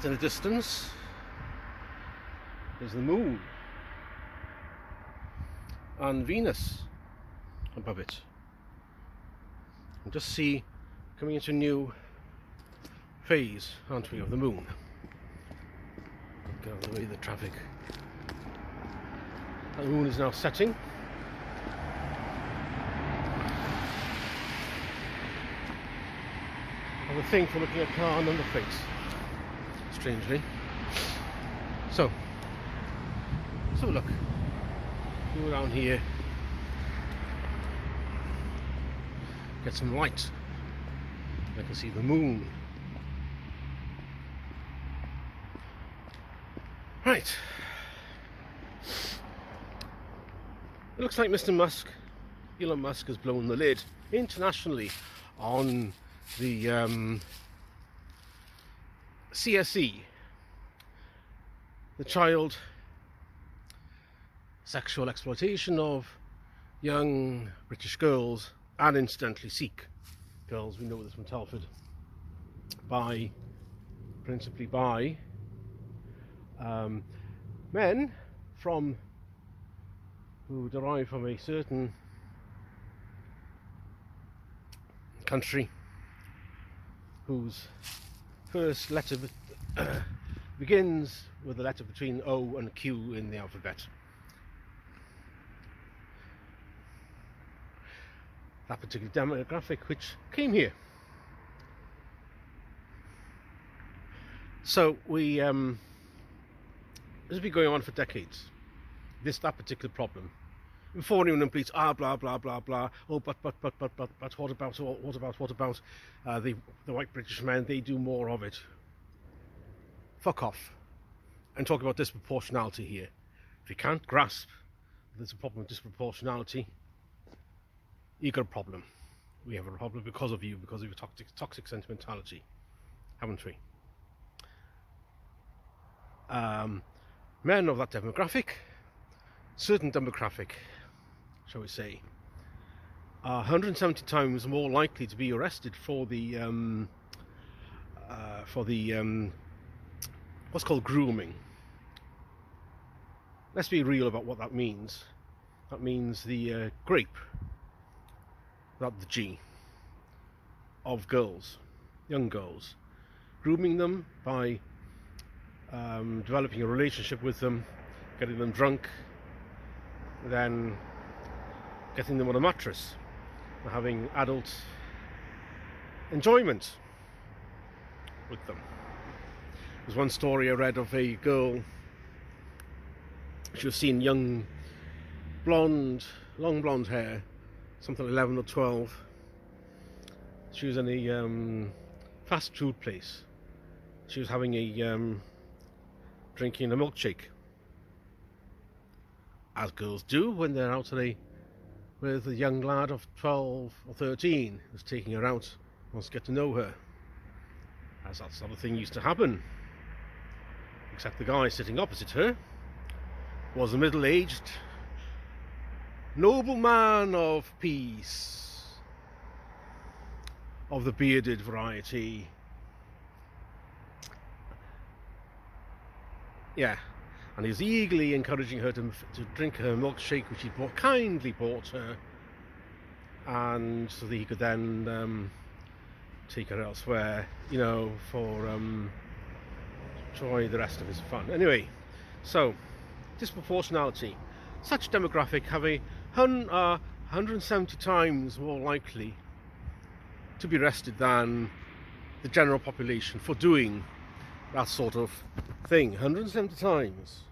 Out in the distance is the moon and Venus above it. And just see, coming into a new phase, aren't we, of the moon. Get out of the way of the traffic. The moon is now setting. I have a thing for looking at car number plates, strangely. So, let's have a look. Go down here. Get some light. I can see the moon. Right. It looks like Mr. Elon Musk has blown the lid internationally on the CSE, the child sexual exploitation of young British girls, and incidentally Sikh girls, we know this from Telford, principally by men who derive from a certain country whose first letter begins with a letter between O and Q in the alphabet. That particular demographic which came here. So this has been going on for decades. That particular problem. Before anyone completes blah blah blah blah. Oh, but what about the white British men? They do more of it. Fuck off. And talk about disproportionality here. If you can't grasp there's a problem with disproportionality, you've got a problem. We have a problem because of you, because of your toxic sentimentality, haven't we? Men of that demographic, certain demographic, shall we say, are 170 times more likely to be arrested for the what's called grooming. Let's be real about what that means. That means the gRape, not the G, of girls, young girls, grooming them by developing a relationship with them, getting them drunk, then getting them on a mattress, and having adult enjoyment with them. There's one story I read of a girl. She was seen young, blonde, long blonde hair, something like 11 or 12. She was in a fast food place. She was having a drinking a milkshake, as girls do when they're out with a young lad of 12 or 13 who's taking her out, wants to get to know her, as that sort of thing used to happen. Except the guy sitting opposite her was a middle-aged noble man of peace, of the bearded variety. Yeah, and he was eagerly encouraging her to drink her milkshake, which he kindly bought her, and so that he could then take her elsewhere, you know, for enjoy the rest of his fun. Anyway, so disproportionality. Such demographic have 170 times more likely to be arrested than the general population for doing that sort of thing. 170 times.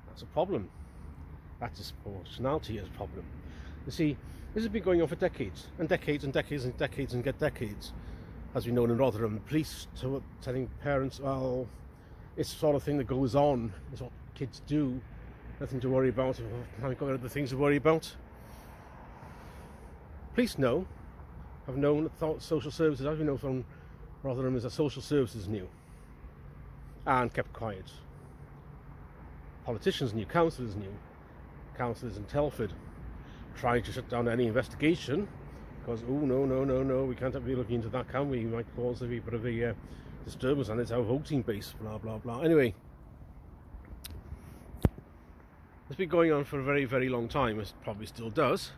That's a problem. That disproportionality is a problem. You see, this has been going on for decades and decades and decades and decades and decades. As we know in Rotherham, police telling parents, well, it's the sort of thing that goes on. It's what kids do. Nothing to worry about. Haven't got other things to worry about. Police know. Have known that social services, as we know from Rotherham, is that social services knew and kept quiet. Politicians knew, councillors knew. Councillors in Telford tried to shut down any investigation because, oh, no, we can't be looking into that, can we? We might cause a bit of a disturbance and it's our voting base, blah blah blah. Anyway, it's been going on for a very, very long time. It probably still does.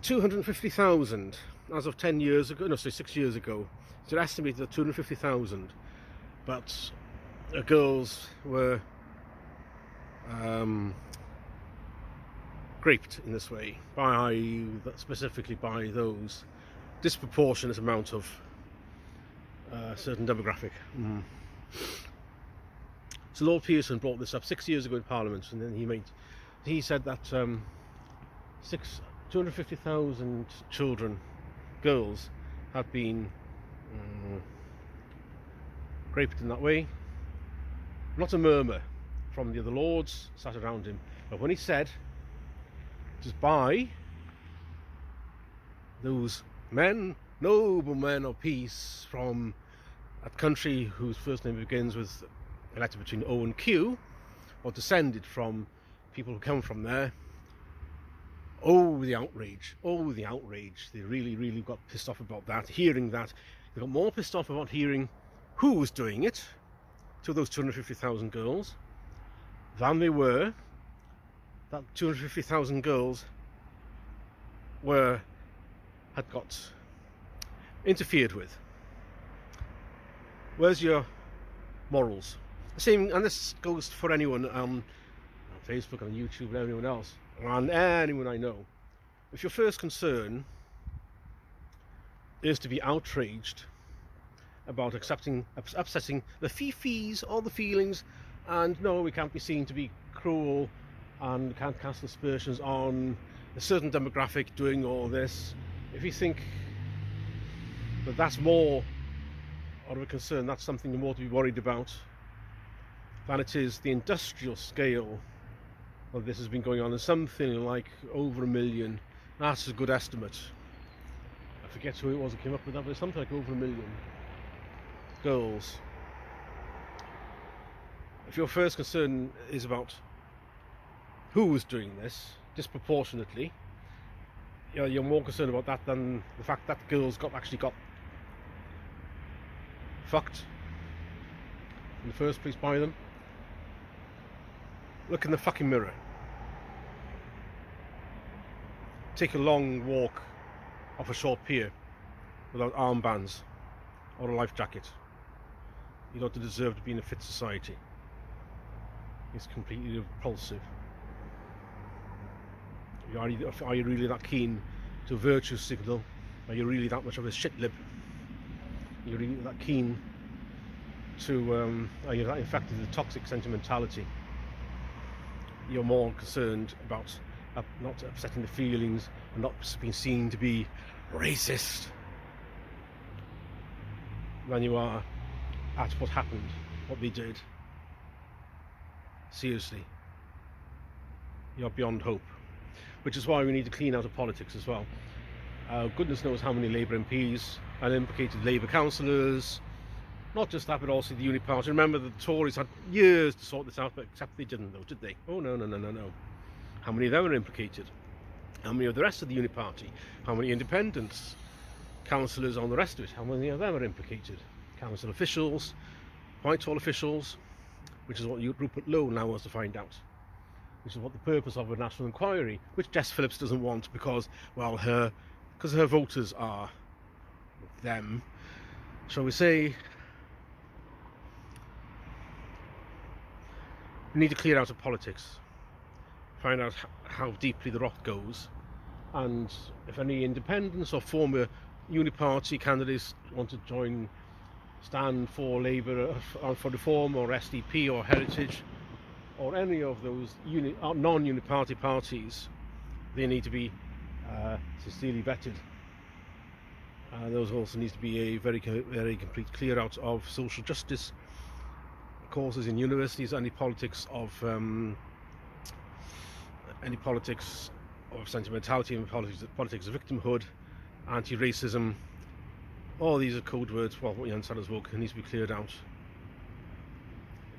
250,000 as of 10 years ago, no, sorry, 6 years ago. It's estimated at 250,000, but girls were raped in this way, specifically by those disproportionate amount of certain demographic. So Lord Pearson brought this up 6 years ago in Parliament, and then he said that 250,000 children, girls, had been raped in that way. Not a murmur from the other lords sat around him, but when he said it is by those men, noble men of peace from a country whose first name begins with a letter between O and Q, or descended from people who come from there, oh the outrage, oh the outrage. They really, really got pissed off about that, hearing that. They got more pissed off about hearing who was doing it to those 250,000 girls than they were that 250,000 girls had got interfered with. Where's your morals? The same, and this goes for anyone on Facebook, on YouTube, and anyone else, and anyone I know. If your first concern is to be outraged about upsetting the fifis, all the feelings, and no, we can't be seen to be cruel and can't cast aspersions on a certain demographic doing all this, if you think that that's more of a concern, that's something more to be worried about than it is the industrial scale of this has been going on, and something like over 1 million. That's a good estimate. I forget who it was that came up with that, but it's something like over 1 million girls. If your first concern is about who was doing this disproportionately, you're more concerned about that than the fact that girls actually got fucked in the first place by them. Look in the fucking mirror. Take a long walk off a short pier without armbands or a life jacket. You don't deserve to be in a fit society. It's completely repulsive. Are you really that keen to virtue signal? Are you really that much of a shitlib? Are you really that keen to, are you that infected with toxic sentimentality? You're more concerned about not upsetting the feelings and not being seen to be racist than you are at what happened, what they did. Seriously, you're beyond hope. Which is why we need to clean out of politics as well. Goodness knows how many Labour MPs and implicated Labour councillors. Not just that, but also the Unity Party. Remember that the Tories had years to sort this out, but except they didn't, though, did they? Oh, no. How many of them are implicated? How many of the rest of the Unity Party? How many independents? Councillors on the rest of it? How many of them are implicated? Council officials, Whitehall officials, which is what Rupert Lowe now wants to find out. Which is what the purpose of a national inquiry, which Jess Phillips doesn't want because, well, her voters are them, shall we say. We need to clear out of politics, find out how deeply the rot goes, and if any independents or former Unity Party candidates want to stand for Labour, for Reform or SDP or Heritage, or any of those non-Unity Party parties, they need to be sincerely vetted. Those also needs to be a very complete clear out of social justice courses in universities, any politics of sentimentality, and politics of victimhood, anti-racism. All these are code words. Well, what Jan Sanders woke needs to be cleared out.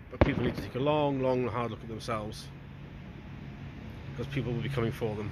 But people need to take a long, hard look at themselves, because people will be coming for them.